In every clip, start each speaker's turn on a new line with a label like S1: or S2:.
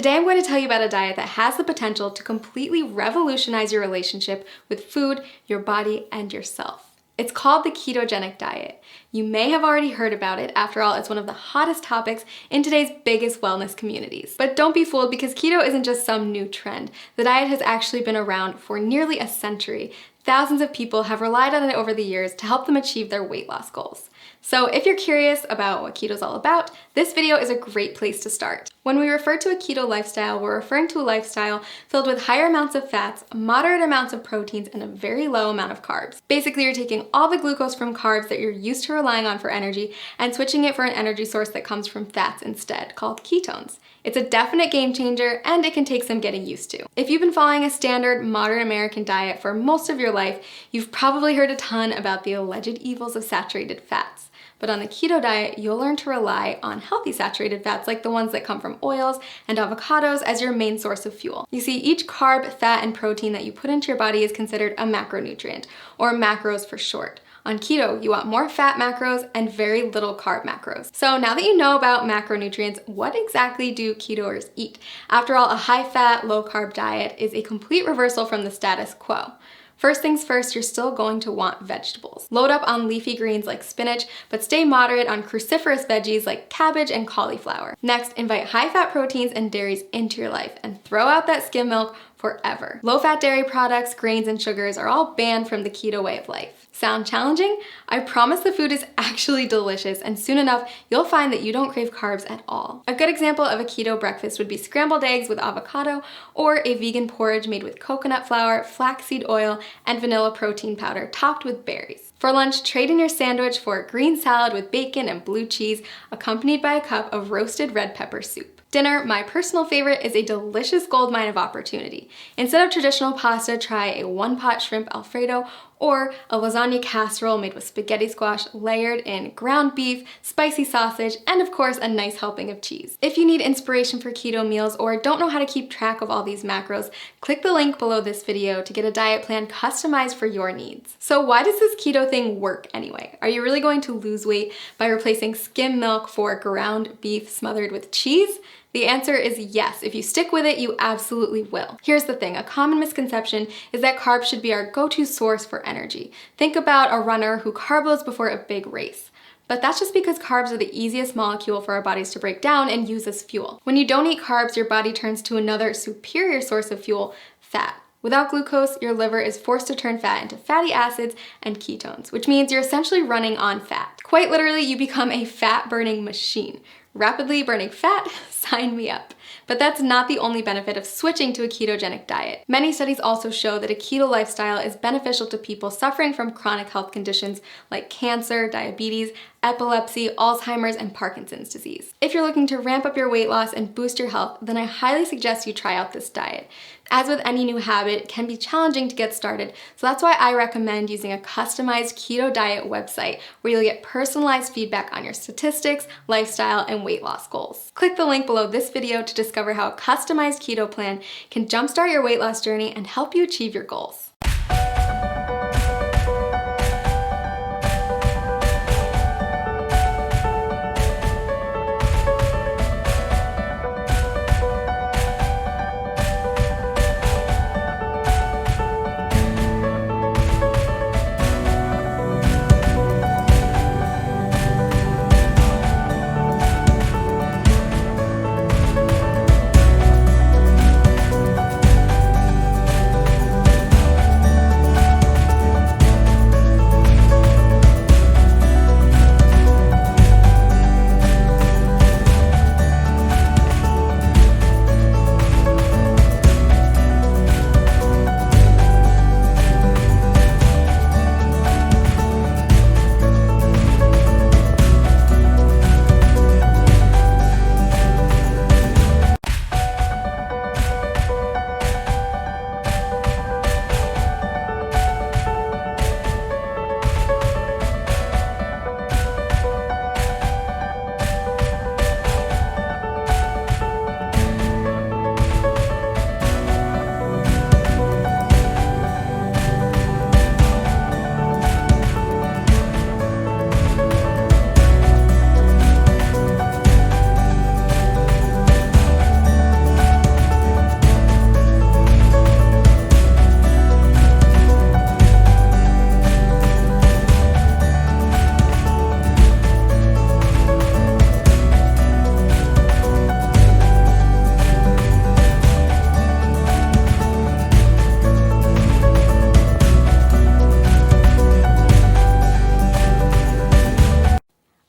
S1: Today I'm going to tell you about a diet that has the potential to completely revolutionize your relationship with food, your body, and yourself. It's called the ketogenic diet. You may have already heard about it. After all, it's one of the hottest topics in today's biggest wellness communities. But don't be fooled, because keto isn't just some new trend. The diet has actually been around for nearly a century. Thousands of people have relied on it over the years to help them achieve their weight loss goals. So if you're curious about what keto is all about, this video is a great place to start. When we refer to a keto lifestyle, we're referring to a lifestyle filled with higher amounts of fats, moderate amounts of proteins, and a very low amount of carbs. Basically, you're taking all the glucose from carbs that you're used to relying on for energy and switching it for an energy source that comes from fats instead, called ketones. It's a definite game changer, and it can take some getting used to. If you've been following a standard modern American diet for most of your life, you've probably heard a ton about the alleged evils of saturated fats. But on the keto diet, you'll learn to rely on healthy saturated fats like the ones that come from oils and avocados as your main source of fuel. You see, each carb, fat, and protein that you put into your body is considered a macronutrient, or macros for short. On keto, you want more fat macros and very little carb macros. So now that you know about macronutrients, what exactly do ketoers eat? After all, a high-fat, low-carb diet is a complete reversal from the status quo. First things first, you're still going to want vegetables. Load up on leafy greens like spinach, but stay moderate on cruciferous veggies like cabbage and cauliflower. Next, invite high-fat proteins and dairies into your life and throw out that skim milk forever. Low-fat dairy products, grains, and sugars are all banned from the keto way of life. Sound challenging? I promise the food is actually delicious, and soon enough, you'll find that you don't crave carbs at all. A good example of a keto breakfast would be scrambled eggs with avocado, or a vegan porridge made with coconut flour, flaxseed oil, and vanilla protein powder topped with berries. For lunch, trade in your sandwich for a green salad with bacon and blue cheese, accompanied by a cup of roasted red pepper soup. Dinner, my personal favorite, is a delicious goldmine of opportunity. Instead of traditional pasta, try a one-pot shrimp Alfredo or a lasagna casserole made with spaghetti squash layered in ground beef, spicy sausage, and of course a nice helping of cheese. If you need inspiration for keto meals or don't know how to keep track of all these macros, click the link below this video to get a diet plan customized for your needs. So why does this keto thing work anyway? Are you really going to lose weight by replacing skim milk for ground beef smothered with cheese? The answer is yes. If you stick with it, you absolutely will. Here's the thing, a common misconception is that carbs should be our go-to source for energy. Think about a runner who carb loads before a big race. But that's just because carbs are the easiest molecule for our bodies to break down and use as fuel. When you don't eat carbs, your body turns to another superior source of fuel, fat. Without glucose, your liver is forced to turn fat into fatty acids and ketones, which means you're essentially running on fat. Quite literally, you become a fat-burning machine. Rapidly burning fat? Sign me up. But that's not the only benefit of switching to a ketogenic diet. Many studies also show that a keto lifestyle is beneficial to people suffering from chronic health conditions like cancer, diabetes, epilepsy, Alzheimer's, and Parkinson's disease. If you're looking to ramp up your weight loss and boost your health, then I highly suggest you try out this diet. As with any new habit, it can be challenging to get started, so that's why I recommend using a customized keto diet website where you'll get personalized feedback on your statistics, lifestyle, and weight loss goals. Click the link below this video to discover how a customized keto plan can jumpstart your weight loss journey and help you achieve your goals.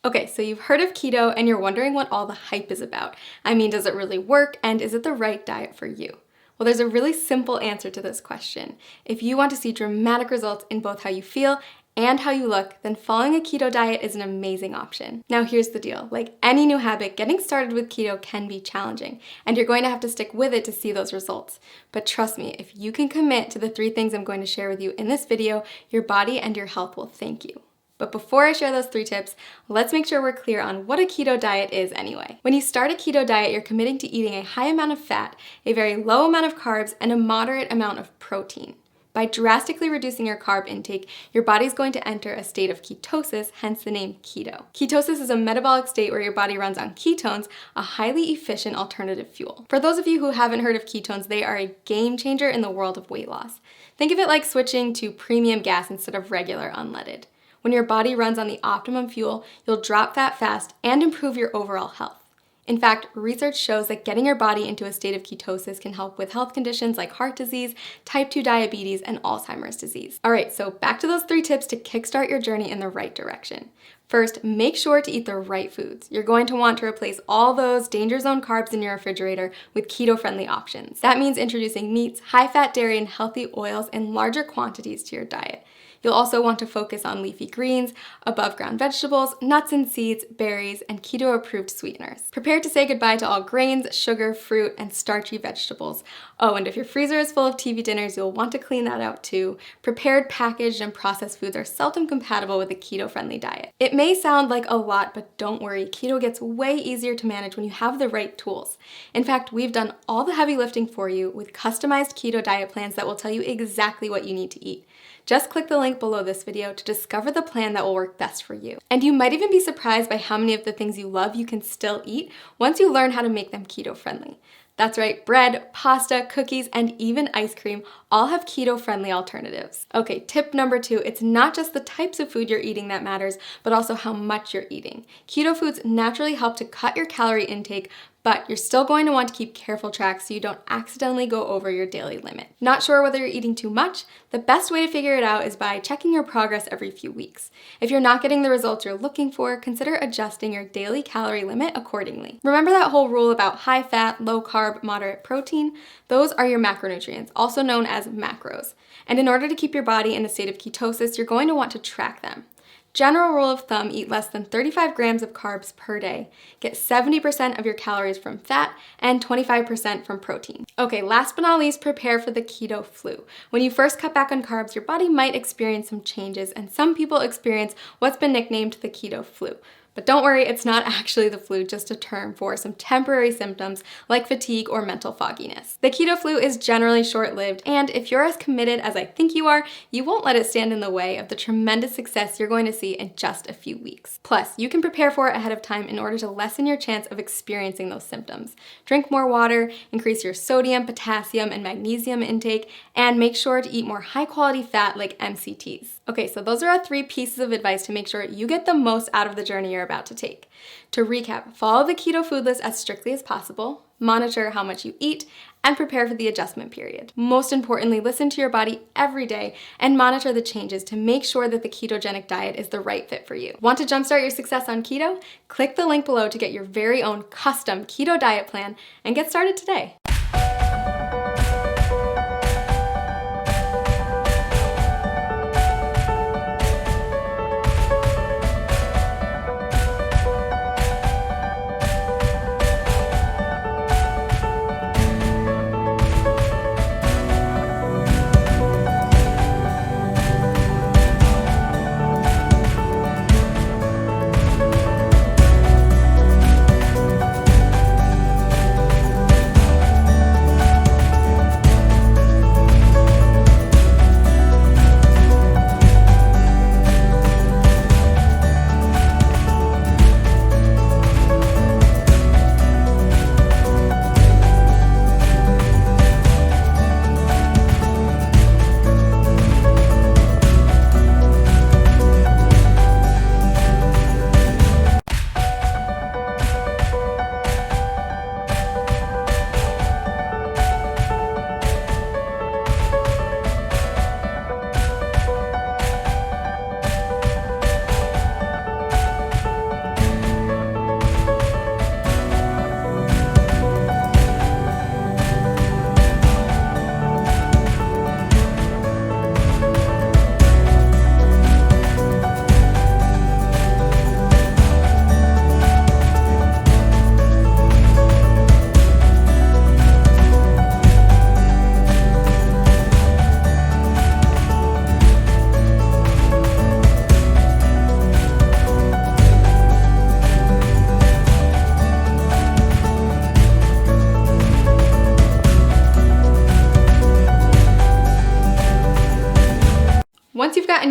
S1: Okay, so you've heard of keto and you're wondering what all the hype is about. I mean, does it really work and is it the right diet for you? Well, there's a really simple answer to this question. If you want to see dramatic results in both how you feel and how you look, then following a keto diet is an amazing option. Now here's the deal. Like any new habit, getting started with keto can be challenging, and you're going to have to stick with it to see those results. But trust me, if you can commit to the 3 things I'm going to share with you in this video, your body and your health will thank you. But before I share those 3 tips, let's make sure we're clear on what a keto diet is anyway. When you start a keto diet, you're committing to eating a high amount of fat, a very low amount of carbs, and a moderate amount of protein. By drastically reducing your carb intake, your body's going to enter a state of ketosis, hence the name keto. Ketosis is a metabolic state where your body runs on ketones, a highly efficient alternative fuel. For those of you who haven't heard of ketones, they are a game changer in the world of weight loss. Think of it like switching to premium gas instead of regular unleaded. When your body runs on the optimum fuel, you'll drop fat fast and improve your overall health. In fact, research shows that getting your body into a state of ketosis can help with health conditions like heart disease, type 2 diabetes, and Alzheimer's disease. All right, so back to those 3 tips to kickstart your journey in the right direction. First, make sure to eat the right foods. You're going to want to replace all those danger zone carbs in your refrigerator with keto-friendly options. That means introducing meats, high-fat dairy, and healthy oils in larger quantities to your diet. You'll also want to focus on leafy greens, above-ground vegetables, nuts and seeds, berries, and keto-approved sweeteners. Prepare to say goodbye to all grains, sugar, fruit, and starchy vegetables. Oh, and if your freezer is full of TV dinners, you'll want to clean that out too. Prepared, packaged, and processed foods are seldom compatible with a keto-friendly diet. It may sound like a lot, but don't worry, keto gets way easier to manage when you have the right tools. In fact, we've done all the heavy lifting for you with customized keto diet plans that will tell you exactly what you need to eat. Just click the link below this video to discover the plan that will work best for you. And you might even be surprised by how many of the things you love you can still eat once you learn how to make them keto-friendly. That's right, bread, pasta, cookies, and even ice cream all have keto-friendly alternatives. Okay, tip number 2, it's not just the types of food you're eating that matters, but also how much you're eating. Keto foods naturally help to cut your calorie intake, but you're still going to want to keep careful track so you don't accidentally go over your daily limit. Not sure whether you're eating too much? The best way to figure it out is by checking your progress every few weeks. If you're not getting the results you're looking for, consider adjusting your daily calorie limit accordingly. Remember that whole rule about high fat, low carb, moderate protein? Those are your macronutrients, also known as macros. And in order to keep your body in a state of ketosis, you're going to want to track them. General rule of thumb, eat less than 35 grams of carbs per day. Get 70% of your calories from fat and 25% from protein. Okay, last but not least, prepare for the keto flu. When you first cut back on carbs, your body might experience some changes, and some people experience what's been nicknamed the keto flu. But don't worry, it's not actually the flu, just a term for some temporary symptoms like fatigue or mental fogginess. The keto flu is generally short-lived, and if you're as committed as I think you are, you won't let it stand in the way of the tremendous success you're going to see in just a few weeks. Plus, you can prepare for it ahead of time in order to lessen your chance of experiencing those symptoms. Drink more water, increase your sodium, potassium, and magnesium intake, and make sure to eat more high-quality fat like MCTs. Okay, so those are our 3 pieces of advice to make sure you get the most out of the journey you're about to take. To recap, follow the keto food list as strictly as possible, monitor how much you eat, and prepare for the adjustment period. Most importantly, listen to your body every day and monitor the changes to make sure that the ketogenic diet is the right fit for you. Want to jumpstart your success on keto? Click the link below to get your very own custom keto diet plan and get started today.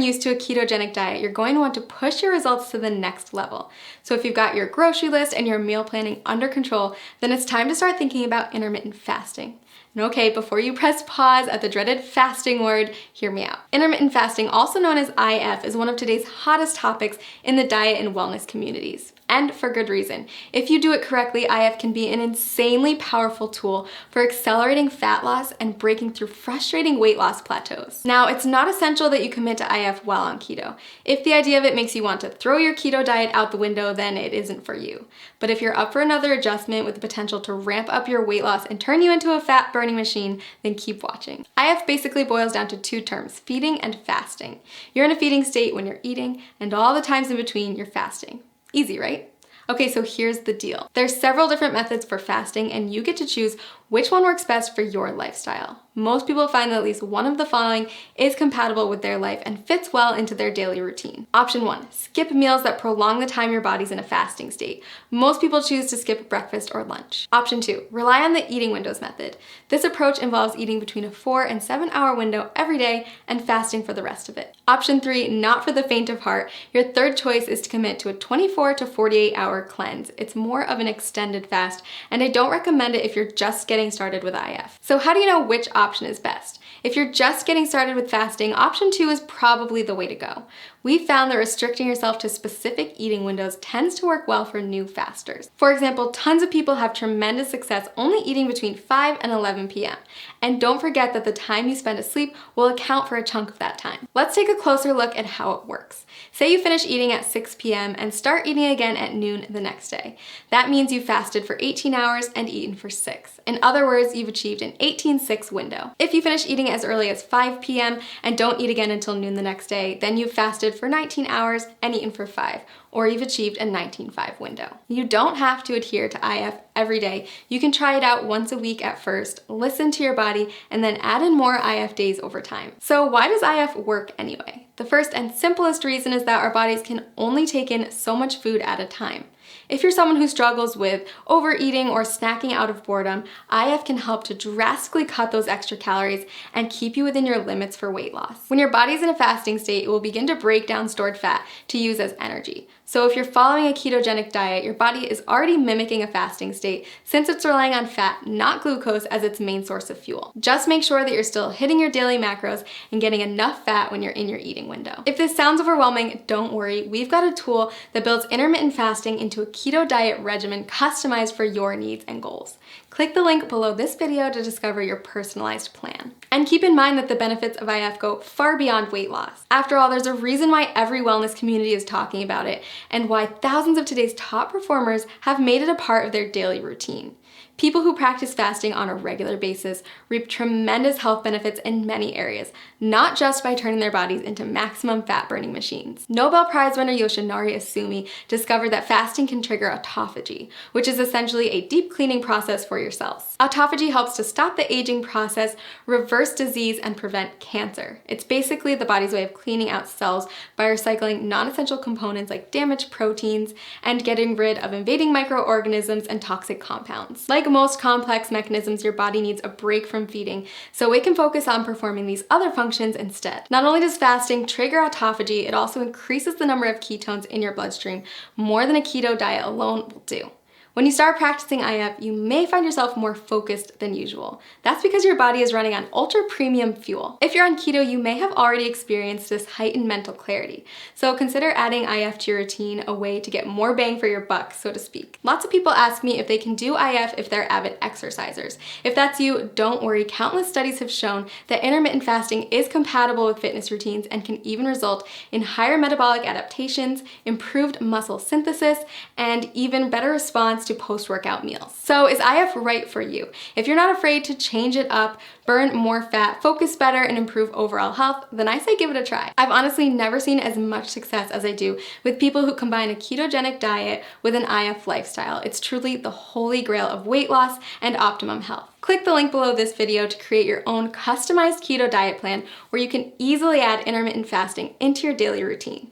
S1: gotten used to a ketogenic diet, you're going to want to push your results to the next level. So if you've got your grocery list and your meal planning under control, then it's time to start thinking about intermittent fasting. And okay, before you press pause at the dreaded fasting word, hear me out. Intermittent fasting, also known as IF, is one of today's hottest topics in the diet and wellness communities. And for good reason. If you do it correctly, IF can be an insanely powerful tool for accelerating fat loss and breaking through frustrating weight loss plateaus. Now, it's not essential that you commit to IF while on keto. If the idea of it makes you want to throw your keto diet out the window, then it isn't for you. But if you're up for another adjustment with the potential to ramp up your weight loss and turn you into a fat burning machine, then keep watching. IF basically boils down to two terms, feeding and fasting. You're in a feeding state when you're eating, and all the times in between, you're fasting. Easy, right? Okay, so here's the deal. There's several different methods for fasting, and you get to choose which one works best for your lifestyle. Most people find that at least one of the following is compatible with their life and fits well into their daily routine. Option 1, skip meals that prolong the time your body's in a fasting state. Most people choose to skip breakfast or lunch. Option 2, rely on the eating windows method. This approach involves eating between a 4 and 7 hour window every day and fasting for the rest of it. Option 3, not for the faint of heart. Your third choice is to commit to a 24 to 48 hour cleanse. It's more of an extended fast, and I don't recommend it if you're just getting started with IF. So how do you know which option is best? If you're just getting started with fasting, option 2 is probably the way to go. We found that restricting yourself to specific eating windows tends to work well for new fasters. For example, tons of people have tremendous success only eating between 5 and 11 p.m. And don't forget that the time you spend asleep will account for a chunk of that time. Let's take a closer look at how it works. Say you finish eating at 6 p.m. and start eating again at noon the next day. That means you fasted for 18 hours and eaten for 6. In other words, you've achieved an 18-6 window. If you finish eating as early as 5 p.m. and don't eat again until noon the next day, then you've fasted for 19 hours and eaten for 5, or you've achieved a 19-5 window. You don't have to adhere to IF every day. You can try it out once a week at first, listen to your body, and then add in more IF days over time. So why does IF work anyway? The first and simplest reason is that our bodies can only take in so much food at a time. If you're someone who struggles with overeating or snacking out of boredom, IF can help to drastically cut those extra calories and keep you within your limits for weight loss. When your body's in a fasting state, it will begin to break down stored fat to use as energy. So if you're following a ketogenic diet, your body is already mimicking a fasting state since it's relying on fat, not glucose, as its main source of fuel. Just make sure that you're still hitting your daily macros and getting enough fat when you're in your eating window. If this sounds overwhelming, don't worry. We've got a tool that builds intermittent fasting into a keto diet regimen customized for your needs and goals. Click the link below this video to discover your personalized plan. And keep in mind that the benefits of IF go far beyond weight loss. After all, there's a reason why every wellness community is talking about it, and why thousands of today's top performers have made it a part of their daily routine. People who practice fasting on a regular basis reap tremendous health benefits in many areas, not just by turning their bodies into maximum fat-burning machines. Nobel Prize winner Yoshinari Asumi discovered that fasting can trigger autophagy, which is essentially a deep cleaning process for your cells. Autophagy helps to stop the aging process, reverse disease, and prevent cancer. It's basically the body's way of cleaning out cells by recycling non-essential components like damaged proteins and getting rid of invading microorganisms and toxic compounds. Like most complex mechanisms, your body needs a break from feeding, so it can focus on performing these other functions instead. Not only does fasting trigger autophagy, it also increases the number of ketones in your bloodstream more than a keto diet alone will do. When you start practicing IF, you may find yourself more focused than usual. That's because your body is running on ultra premium fuel. If you're on keto, you may have already experienced this heightened mental clarity. So consider adding IF to your routine, a way to get more bang for your buck, so to speak. Lots of people ask me if they can do IF if they're avid exercisers. If that's you, don't worry. Countless studies have shown that intermittent fasting is compatible with fitness routines and can even result in higher metabolic adaptations, improved muscle synthesis, and even better response to post-workout meals. So is IF right for you? If you're not afraid to change it up, burn more fat, focus better, and improve overall health, then I say give it a try. I've honestly never seen as much success as I do with people who combine a ketogenic diet with an IF lifestyle. It's truly the holy grail of weight loss and optimum health. Click the link below this video to create your own customized keto diet plan where you can easily add intermittent fasting into your daily routine.